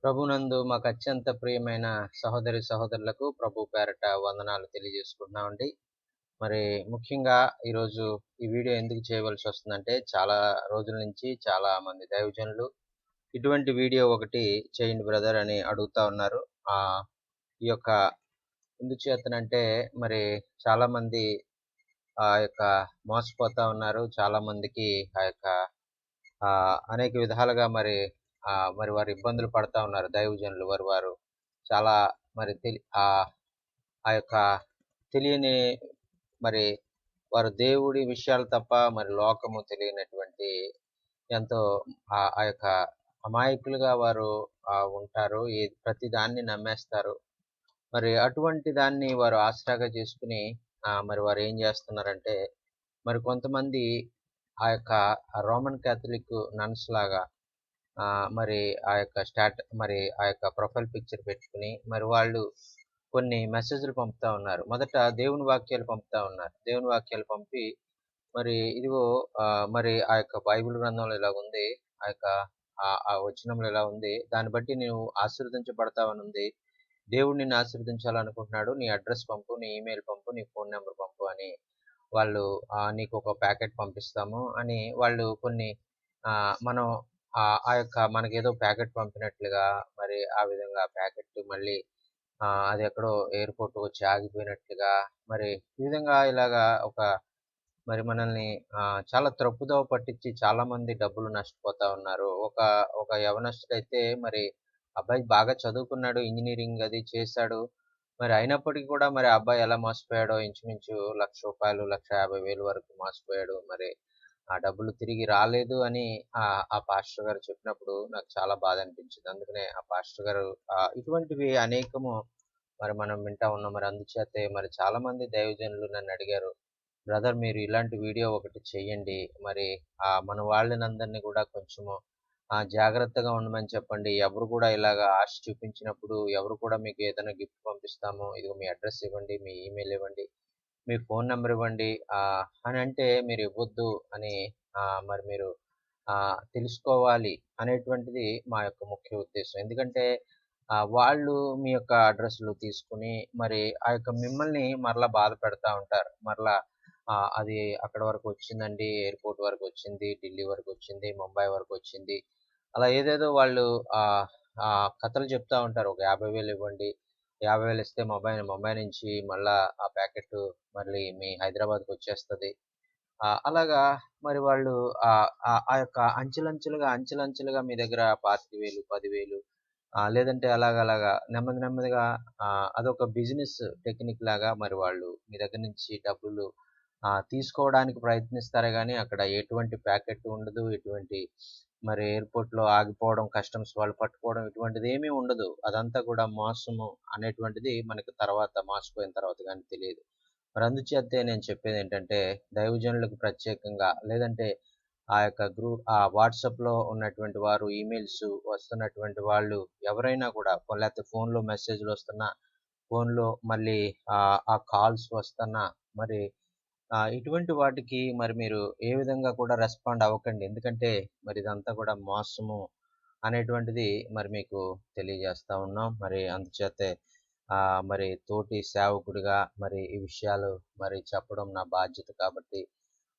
ప్రభునందు మాకు అత్యంత ప్రియమైన సహోదరి సహోదరులకు ప్రభు పేరట వందనాలు తెలియజేసుకుంటున్నామండి. మరి ముఖ్యంగా ఈరోజు ఈ వీడియో ఎందుకు చేయవలసి వస్తుందంటే, చాలా రోజుల నుంచి చాలా మంది దైవజనులు ఇటువంటి వీడియో ఒకటి చేయండి బ్రదర్ అని అడుగుతా ఉన్నారు. ఈ యొక్క ఎందుచేతనంటే మరి చాలా మంది ఆ యొక్క మోసపోతా ఉన్నారు. చాలా మందికి ఆ యొక్క అనేక విధాలుగా మరి వారు ఇబ్బందులు పడతా ఉన్నారు దైవజనులు. వారు చాలా మరి ఆ యొక్క తెలియని మరి వారు దేవుడి విషయాలు తప్ప మరి లోకము తెలియనటువంటి ఎంతో ఆ యొక్క అమాయకులుగా వారు ఉంటారు. ప్రతి దాన్ని నమ్మేస్తారు. మరి అటువంటి దాన్ని వారు ఆసరాగా చేసుకుని మరి వారు ఏం చేస్తున్నారంటే, మరి కొంతమంది ఆ యొక్క రోమన్ క్యాథలిక్ నన్స్ లాగా మరి మరి ఆ యొక్క ప్రొఫైల్ పిక్చర్ పెట్టుకుని మరి వాళ్ళు కొన్ని మెసేజ్‌లు పంపుతా ఉన్నారు. మొదట దేవుని వాక్యాలు పంపుతా ఉన్నారు. దేవుని వాక్యాలు పంపి మరి ఇదిగో మరి ఆ యొక్క బైబిల్ గ్రంథంలో ఇలాగుంది. ఆ యొక్క ఆ వచనంలో ఇలా ఉంది. దాన్ని బట్టి నీవు ఆశీర్వదించబడతావనుంది. దేవుడు నిన్ను ఆశీర్వదించాలనుకుంటున్నాడు. నీ అడ్రెస్ పంపు, నీ ఈమెయిల్ పంపు, నీ ఫోన్ నంబర్ పంపు అని వాళ్ళు నీకొక ప్యాకెట్ పంపిస్తాము అని వాళ్ళు కొన్ని మనం ఆ యొక్క మనకేదో ప్యాకెట్ పంపినట్లుగా మరి ఆ విధంగా ప్యాకెట్ మళ్ళీ అది ఎక్కడో ఎయిర్‌పోర్ట్‌కి వచ్చి ఆగిపోయినట్లుగా మరి ఈ విధంగా ఇలాగా మరి మనల్ని చాలా తప్పుదోవ పట్టించి చాలామంది డబ్బులు నష్టపోతా ఉన్నారు. ఒక ఒక యవనస్తుడైతే మరి అబ్బాయి బాగా చదువుకున్నాడు. ఇంజినీరింగ్ అది చేశాడు. మరి అయినప్పటికీ కూడా మరి ఆ అబ్బాయి ఎలా మోసపోయాడో ఇంచుమించు రూ. 1,00,000, 1,50,000 వరకు మోసపోయాడు. మరి ఆ డబ్బులు తిరిగి రాలేదు అని ఆ పాస్టర్ గారు చెప్పినప్పుడు నాకు చాలా బాధ అనిపించింది. అందుకనే ఆ పాస్టర్ గారు ఇటువంటివి అనేకము మరి మనం వింటా ఉన్నాం. మరి అందుచేతే మరి చాలామంది దైవజనులు నన్నడిగారు, బ్రదర్ మీరు ఇలాంటి వీడియో ఒకటి చెయ్యండి. మరి మన వాళ్ళనందరిని కూడా కొంచెము జాగ్రత్తగా ఉండమని చెప్పండి. ఎవరు కూడా ఇలాగా ఆశ చూపించినప్పుడు ఎవరు కూడా మీకు ఏదైనా గిఫ్ట్ పంపిస్తాము. ఇదిగో మీ అడ్రెస్ ఇవ్వండి, మీ ఈమెయిల్ ఇవ్వండి, మీ ఫోన్ నంబర్ ఇవ్వండి అని అంటే మీరు ఇవ్వొద్దు అని మరి మీరు తెలుసుకోవాలి అనేటువంటిది మా యొక్క ముఖ్య ఉద్దేశం. ఎందుకంటే వాళ్ళు మీ యొక్క అడ్రెస్‌లు తీసుకొని మరి ఆ యొక్క మిమ్మల్ని మరలా బాధ పెడతా ఉంటారు. మరలా అది అక్కడి వరకు వచ్చిందండి, ఎయిర్‌పోర్ట్ వరకొచ్చింది, ఢిల్లీ వరకొచ్చింది, ముంబై వరకొచ్చింది. అలా ఏదేదో వాళ్ళు ఆహ్, కథలు చెప్తా ఉంటారు. ఒక 50,000 ఇవ్వండి. 50,000 ఇస్తే ముంబై నుంచి మళ్ళా ఆ ప్యాకెట్టు మళ్ళీ మీ హైదరాబాద్‌కొచ్చేస్తది. అలాగా మరి వాళ్ళు ఆ యొక్క అంచెలంచెలుగా మీ దగ్గర 25,000, 10,000 లేదంటే అలాగలాగా నెమ్మదిగా అదొక బిజినెస్ టెక్నిక్ లాగా మరి వాళ్ళు మీ దగ్గర నుంచి డబ్బులు తీసుకోవడానికి ప్రయత్నిస్తారే గానీ, అక్కడ ఎటువంటి ప్యాకెట్ ఉండదు. ఎటువంటి మరి ఎయిర్‌పోర్ట్‌లో ఆగిపోవడం, కస్టమ్స్ వాళ్ళు పట్టుకోవడం ఇటువంటిదేమీ ఉండదు. అదంతా కూడా మోసము అనేటువంటిది మనకు మోసపోయిన తర్వాత గానీ తెలీదు. మరి అందుచేతే నేను చెప్పేదేంటంటే, దైవజనులకు ప్రత్యేకంగా లేదంటే ఆ యొక్క వాట్సాప్‌లో ఉన్నటువంటి వారు, ఈమెయిల్స్ వస్తున్నటువంటి వాళ్ళు ఎవరైనా కూడా లేకపోతే ఫోన్‌లో మెసేజ్‌లొస్తున్నా, ఫోన్‌లో మళ్ళీ ఆ కాల్స్ వస్తన్నా మరి ఇటువంటి వాటికి మరి మీరు ఏ విధంగా కూడా రెస్పాండ్ అవ్వకండి. ఎందుకంటే మరి ఇదంతా కూడా మోసము అనేటువంటిది మరి మీకు తెలియజేస్తా ఉన్నాం. మరి అందుచేతే మరి తోటి సేవకుడిగా మరి ఈ విషయాలు మరి చెప్పడం నా బాధ్యత కాబట్టి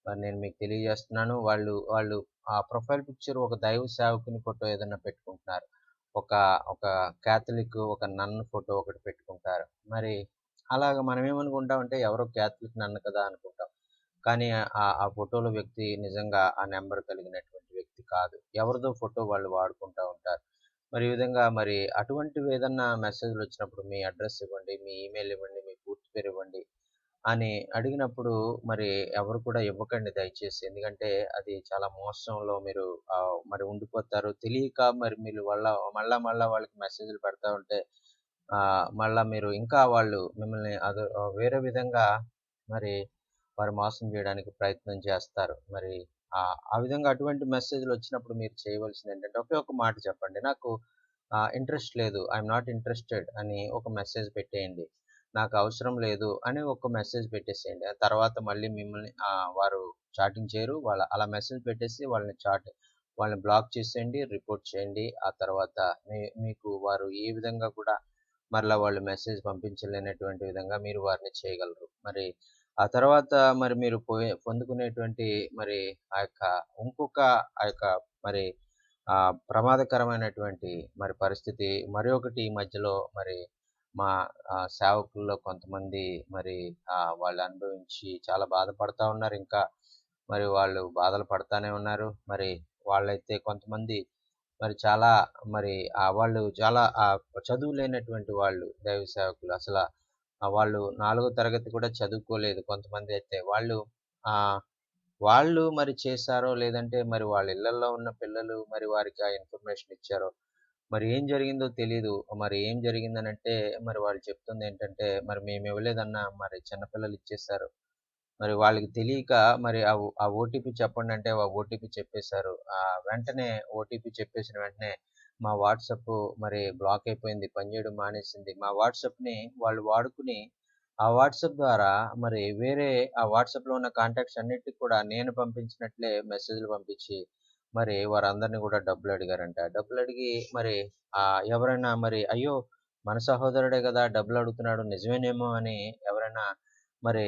మరి నేను మీకు తెలియజేస్తున్నాను. వాళ్ళు ఆ ప్రొఫైల్ పిక్చర్ ఒక దైవ సేవకుని ఫోటో ఏదన్నా పెట్టుకుంటున్నారు. ఒక ఒక క్యాథలిక్ ఒక నన్ ఫోటో ఒకటి పెట్టుకుంటారు. మరి అలాగ మనం ఏమనుకుంటామంటే ఎవరో క్యాథలిక్ నన్ కదా అనుకుంటాం. కానీ ఆ ఫోటోలో వ్యక్తి నిజంగా ఆ నంబర్ కలిగినటువంటి వ్యక్తి కాదు. ఎవరిదో ఫోటో వాళ్ళు వాడుకుంటా ఉంటారు. మరి ఈ విధంగా మరి అటువంటివి ఏదన్నా మెసేజ్‌లొచ్చినప్పుడు మీ అడ్రెస్ ఇవ్వండి, మీ ఈమెయిల్ ఇవ్వండి, మీ పూర్తి పేరు ఇవ్వండి అని అడిగినప్పుడు మరి ఎవరు కూడా ఇవ్వకండి దయచేసి. ఎందుకంటే అది చాలా మోసంలో మీరు మరి ఉండిపోతారు. తెలియక మరి మీరు మళ్ళా వాళ్ళకి మెసేజ్‌లు పెడతా ఉంటే మళ్ళా మీరు ఇంకా వాళ్ళు మిమ్మల్ని వేరే విధంగా మరి వారు మోసం చేయడానికి ప్రయత్నం చేస్తారు. మరి ఆ విధంగా అటువంటి మెసేజ్‌లొచ్చినప్పుడు మీరు చేయవలసిందేంటంటే ఒకే ఒక మాట చెప్పండి. నాకు ఇంట్రెస్ట్ లేదు. ఐయామ్ నాట్ ఇంట్రెస్టెడ్ అని ఒక మెసేజ్ పెట్టేయండి. నాకు అవసరం లేదు అని ఒక మెసేజ్ పెట్టేసేయండి. ఆ తర్వాత మళ్ళీ మిమ్మల్ని వారు చాటింగ్ చేయరు. అలా మెసేజ్ పెట్టేసి వాళ్ళని వాళ్ళని బ్లాక్ చేసేయండి, రిపోర్ట్ చేయండి. ఆ తర్వాత మీకు వారు ఏ విధంగా కూడా మరలా వాళ్ళు మెసేజ్ పంపించలేనటువంటి విధంగా మీరు వారిని చేయగలరు. మరి ఆ తర్వాత మరి మీరు పొందుకునేటువంటి మరి ఆ యొక్క ఇంకొక ఆ యొక్క మరి ప్రమాదకరమైనటువంటి మరి పరిస్థితి మరొకటి ఈ మధ్యలో మరి మా సేవకుల్లో కొంతమంది మరి వాళ్ళు అనుభవించి చాలా బాధపడతా ఉన్నారు. ఇంకా మరి వాళ్ళు బాధలు పడతానే ఉన్నారు. మరి వాళ్ళైతే కొంతమంది మరి చాలా మరి వాళ్ళు చాలా చదువు లేనటువంటి వాళ్ళు దైవ సేవకులు. వాళ్ళు 4వ తరగతి కూడా చదువుకోలేదు కొంతమందైతే. ఆహ్, వాళ్ళు మరి చేశారో లేదంటే మరి వాళ్ళ ఇళ్ళల్లో ఉన్న పిల్లలు మరి వారికి ఆ ఇన్ఫర్మేషన్ ఇచ్చారో మరి ఏం జరిగిందో తెలీదు. మరి ఏం జరిగిందనంటే మరి వాళ్ళు చెప్తుందేంటంటే, మరి మేమివ్వలేదన్నా మరి చిన్న పిల్లలు ఇచ్చేశారు. మరి వాళ్ళకి తెలియక మరి ఆ ఓటీపీ చెప్పండంటే ఆ ఓటీపీ చెప్పేశారు. వెంటనే ఓటీపీ చెప్పేసిన వెంటనే మా వాట్సాప్ మరి బ్లాక్ అయిపోయింది. పనిచేయడం మానేసింది. మా వాట్సాప్‌ని వాళ్ళు వాడుకుని ఆ వాట్సాప్ ద్వారా మరి ఆ వాట్సాప్‌లో ఉన్న కాంటాక్ట్స్ అన్నిటికి కూడా నేను పంపించినట్లే మెసేజ్‌లు పంపించి మరి వారందరిని గూడా డబ్బులడిగారంట. డబ్బులడిగి మరి ఎవరైనా మరి అయ్యో! మన సహోదరుడే గదా! డబ్బులడుగుతున్నాడు నిజమేనేమో అని ఎవరైనా మరి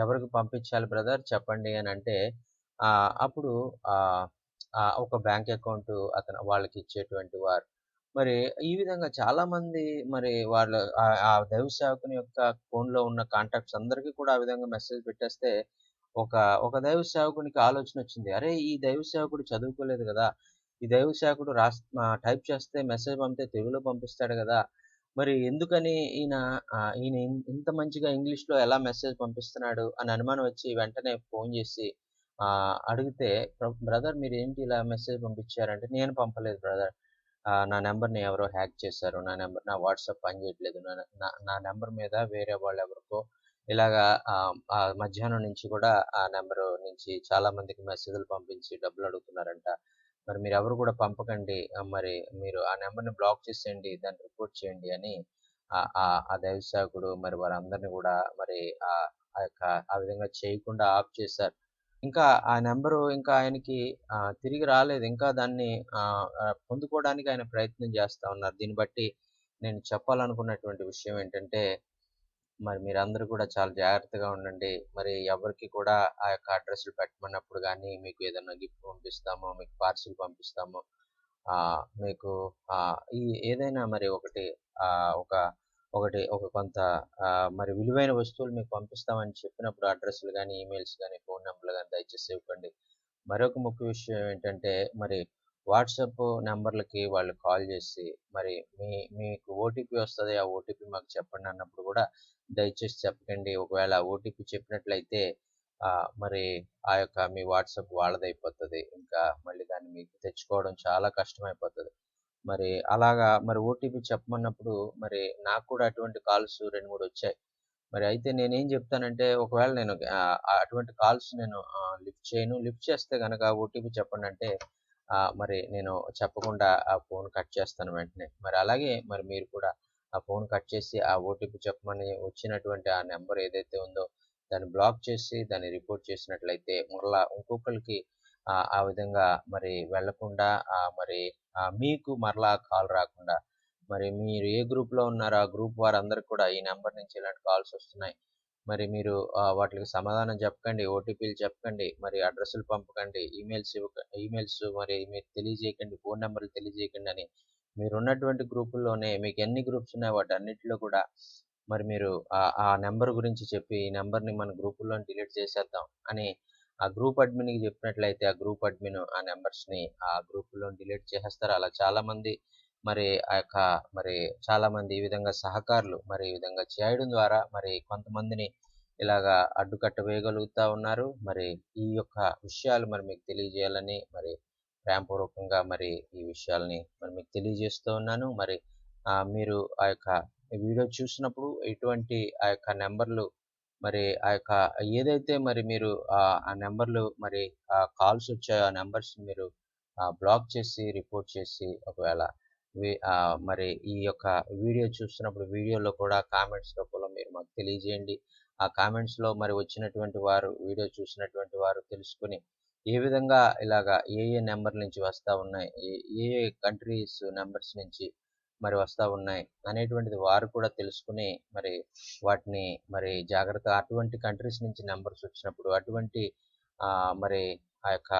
ఎవరికి పంపించాలి బ్రదర్ చెప్పండి అనంటే అప్పుడు ఆహ్, ఒక బ్యాంక్ అకౌంట్ వాళ్ళకిచ్చేటువంటి వారు. మరి ఈ విధంగా చాలామంది మరి వాళ్ళు ఆ దైవ సేవకుని యొక్క ఫోన్‌లో ఉన్న కాంటాక్ట్స్ అందరికి కూడా ఆ విధంగా మెసేజ్ పెట్టేస్తే ఒక ఒక దైవ సేవకునికి ఆలోచనొచ్చింది. అరే! ఈ దైవ సేవకుడు చదువుకోలేదు గదా! ఈ దైవ సేవకుడు టైప్ చేస్తే మెసేజ్ పంపితే తెలుగులో పంపిస్తాడు గదా! మరి ఎందుకని ఈయన ఇంత మంచిగా ఇంగ్లీష్‌లో ఎలా మెసేజ్ పంపిస్తున్నాడు అని అనుమానం వచ్చి వెంటనే ఫోన్ జేసి అడిగితే బ్రదర్ మీరేంటి ఇలా మెసేజ్ పంపించారంటే, "నేను పంపలేదు బ్రదర్. నా నంబర్‌ని ఎవరో హ్యాక్ చేశారు. నా వాట్సాప్ పనిచేయట్లేదు. నా నా నా నంబర్ మీద వేరే వాళ్ళెవరికో ఇలాగా మధ్యాహ్నం నుంచి కూడా ఆ నంబరు నుంచి చాలా మందికి మెసేజ్‌లు పంపించి డబ్బులడుగుతున్నారంట. మరి మీరెవరు కూడా పంపకండి. మరి మీరు ఆ నంబర్‌ని బ్లాక్ చేసేయండి. దాన్ని రిపోర్ట్ చేయండి" అని ఆ దైవ సేవకుడు మరి వారందరిని గూడా మరి ఆహ్, ఆ యొక్క ఆ విధంగా చేయకుండా ఆఫ్ చేశారు. ఇంకా ఆ నంబరు ఇంకా ఆయనకి తిరిగి రాలేదు. ఇంకా దాన్ని పొందుకోవడానికి ఆయన ప్రయత్నం చేస్తా ఉన్నారు. దీన్ని బట్టి నేను చెప్పాలనుకున్నటువంటి విషయం ఏంటంటే, మరి మీరందరూ కూడా చాలా జాగ్రత్తగా ఉండండి. మరి ఎవరికీ కూడా ఆ యొక్క అడ్రెస్‌లు పెట్టమన్నప్పుడు గానీ, మీకు ఏదన్నా గిఫ్ట్ పంపిస్తాము, మీకు పార్సిల్ పంపిస్తాము, మీకు ఏదైనా మరి ఆహ్, ఒక ఒక కొంత మరి విలువైన వస్తువులు మీకు పంపిస్తామని చెప్పినప్పుడు అడ్రెస్‌లు గానీ, ఈమెయిల్స్ గానీ, ఫోను నంబర్‌లు గానీ దయచేసి ఇవ్వకండి. మరొక ముఖ్య విషయం ఏంటంటే, మరి వాట్సాప్ నంబర్‌లకి వాళ్ళు కాల్ జేసి, మరి మీకు ఓటీపీ వస్తది. ఆ ఓటీపీ మాకు చెప్పండి అన్నప్పుడు గూడా దయచేసి చెప్పకండి. ఒకవేళ ఓటీపీ చెప్పినట్లయితే మరి మీ వాట్సాప్ వాళ్ళదయిపోతది. ఇంకా మళ్ళీ దాన్ని మీకు తెచ్చుకోవడం చాలా కష్టమైపోతది. మరి అలాగా మరి ఓటీపీ చెప్పమన్నప్పుడు మరి నాకు కూడా అటువంటి కాల్స్ 2, 3 వచ్చాయి. మరి అయితే నేనేం జెప్తానంటే ఒకవేళ నేను అటువంటి కాల్స్ నేను లిఫ్ట్ చేయను. లిఫ్ట్ చేస్తే గనక ఓటీపీ చెప్పండంటే మరి నేను చెప్పకుండా ఆ ఫోన్ కట్ చేస్తాను వెంటనే. మరి అలాగే మరి మీరు కూడా ఆ ఫోన్ కట్ చేసి ఆ ఓటీపీ చెప్పమని వచ్చినటువంటి ఆ నంబర్ ఏదైతే ఉందో దాన్ని బ్లాక్ చేసి దాన్ని రిపోర్ట్ చేసినట్లయితే మరలా ఇంకొకళ్ళకి ఆ విధంగా మరి వెళ్ళకుండా మరి మీకు మరలా కాల్ రాకుండా మరి మీరు ఏ గ్రూప్‌లో ఉన్నారో ఆ గ్రూప్ వారందరికి కూడా ఈ నంబర్ నుంచి ఇలాంటి కాల్స్ వస్తున్నాయి. మరి మీరు వాటికి సమాధానం చెప్పకండి. ఓటీపీలు చెప్పకండి. మరి అడ్రెస్‌లు పంపకండి. ఈమెయిల్స్ మరి మీరు తెలియజేయకండి. ఫోను నంబర్‌లు తెలియజేయకండి అని మీరున్నటువంటి గ్రూపుల్లోనే మీకెన్ని గ్రూప్స్ ఉన్నాయో వాటన్నిటిలో కూడా మరి మీరు ఆ నంబర్ గురించి చెప్పి, ఈ నంబర్‌ని మన గ్రూపుల్లోని డిలీట్ చేసేద్దాం అని ఆ గ్రూప్ అడ్మిన్‌కి చెప్పినట్లయితే, ఆ గ్రూప్ అడ్మిన్ ఆ నంబర్స్‌ని ఆ గ్రూపుల్లోని డిలీట్ చేసేస్తారు. అలా చాలామంది మరి ఆ యొక్క మరి చాలామంది ఈ విధంగా సహకారులు మరి ఈ విధంగా చేయడం ద్వారా మరి కొంతమందిని ఇలాగా అడ్డుకట్ట వేయగలుగుతా ఉన్నారు. మరి ఈ యొక్క విషయాలు మరి మీకు తెలియజేయాలని మరి ప్రేమపూర్వకంగా మరి ఈ విషయాల్ని మరి మీకు తెలియజేస్తూ ఉన్నాను. మరి మీరు ఆ యొక్క వీడియో చూసినప్పుడు ఎటువంటి ఆ యొక్క నంబర్‌లు మరి ఏదైతే మరి మీరు ఆ నంబర్‌లు మరి కాల్స్ వచ్చాయో ఆ నంబర్స్‌ని మీరు బ్లాక్ చేసి, రిపోర్ట్ చేసి ఒకవేళ మరి ఈ యొక్క వీడియో చూస్తున్నప్పుడు వీడియోలో కూడా కామెంట్స్ రూపంలో మీరు మాకు తెలియజేయండి. ఆ కామెంట్స్‌లో మరి వచ్చినటువంటి వారు వీడియో చూసినటువంటి వారు తెలుసుకొని ఏ విధంగా ఇలాగా ఏ నంబర్ నుంచి వస్తా ఉన్నాయి, ఏ కంట్రీస్ నంబర్స్ నుంచి మరి వస్తా ఉన్నాయి అనేటువంటిది వారు కూడా తెలుసుకొని మరి వాటిని మరి జాగ్రత్తగా అటువంటి కంట్రీస్ నుంచి నంబర్స్ వచ్చినప్పుడు అటువంటి మరి ఆ యొక్క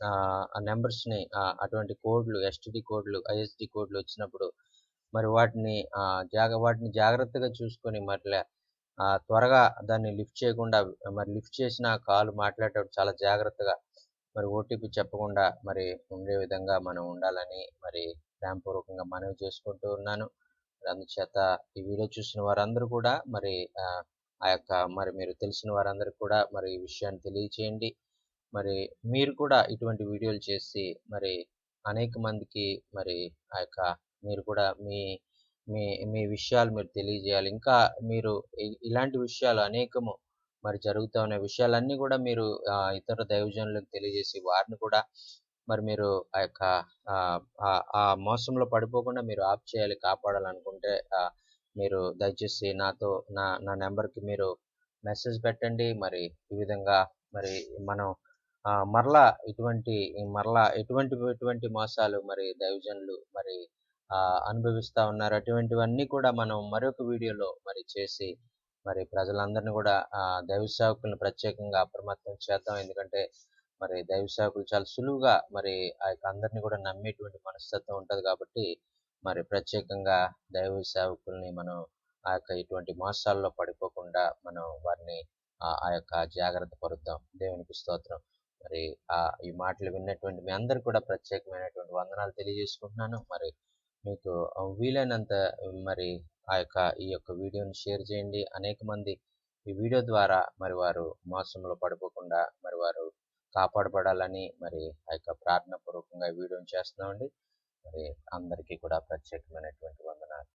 ఆ నంబర్స్‌ని అటువంటి కోడ్‌లు ఎస్టీడీ కోడ్‌లు, ఐఎస్‌డీ కోడ్‌లు వచ్చినప్పుడు మరి వాటిని జాగ్రత్తగా చూసుకొని త్వరగా దాన్ని లిఫ్ట్ చేయకుండా మరి లిఫ్ట్ చేసిన కాల్ మాట్లాడేటప్పుడు చాలా జాగ్రత్తగా మరి ఓటీపీ చెప్పకుండా మరి ఉండే విధంగా మనం ఉండాలని మరి ప్రేమపూర్వకంగా మనవి చేసుకుంటూ ఉన్నాను. అందుచేత ఈ వీడియో చూసిన వారందరూ కూడా మరి మరి మీరు తెలిసిన వారందరికి కూడా మరి ఈ విషయాన్ని తెలియచేయండి. మరి మీరు కూడా ఇటువంటి వీడియోలు చేసి మరి అనేక మందికి మరి ఆ యొక్క మీరు కూడా మీ మీ మీ విషయాలు మీరు తెలియజేయాలి. ఇంకా మీరు ఇలాంటి విషయాలు అనేకము మరి జరుగుతా ఉన్న విషయాలన్నీ కూడా మీరు ఇతర దైవజనులకు తెలియజేసి వారిని కూడా మరి మీరు ఆ యొక్క ఆ మోసంలో పడిపోకుండా మీరు ఆప్ చేయాలి, కాపాడాలనుకుంటే మీరు దయచేసి నా నా నెంబర్‌కి మీరు మెసేజ్ పెట్టండి. మరి ఈ విధంగా మరి మనం ఎటువంటి మోసాలు మరి దైవజనులు మరి అనుభవిస్తా ఉన్నారు. అటువంటివన్నీ కూడా మనం మరొక వీడియోలో మరి చేసి మరి ప్రజలందరిని కూడా దైవ సేవకులను ప్రత్యేకంగా అప్రమత్తం చేద్దాం. ఎందుకంటే మరి దైవ సేవకులు చాలా సులువుగా మరి ఆ యొక్క అందరిని కూడా నమ్మేటువంటి మనస్తత్వం ఉంటది కాబట్టి మరి ప్రత్యేకంగా దైవ సేవకుల్ని మనం ఇటువంటి మోసాల్లో పడిపోకుండా మనం వారిని ఆ యొక్క జాగ్రత్త పరుద్దాం. దేవునికి స్తోత్రం. మరి ఈ మాటలు విన్నటువంటి మీ అందరికి కూడా ప్రత్యేకమైనటువంటి వందనాలు తెలియజేసుకుంటున్నాను. మరి మీకు వీలైనంత మరి ఈ యొక్క వీడియోని షేర్ చేయండి. అనేక మంది ఈ వీడియో ద్వారా మరి వారు మోసంలో పడిపోకుండా మరి వారు కాపాడబడాలని మరి ప్రార్థన పూర్వకంగా ఈ వీడియోని చేస్తున్నామండి. మరి అందరికీ కూడా ప్రత్యేకమైనటువంటి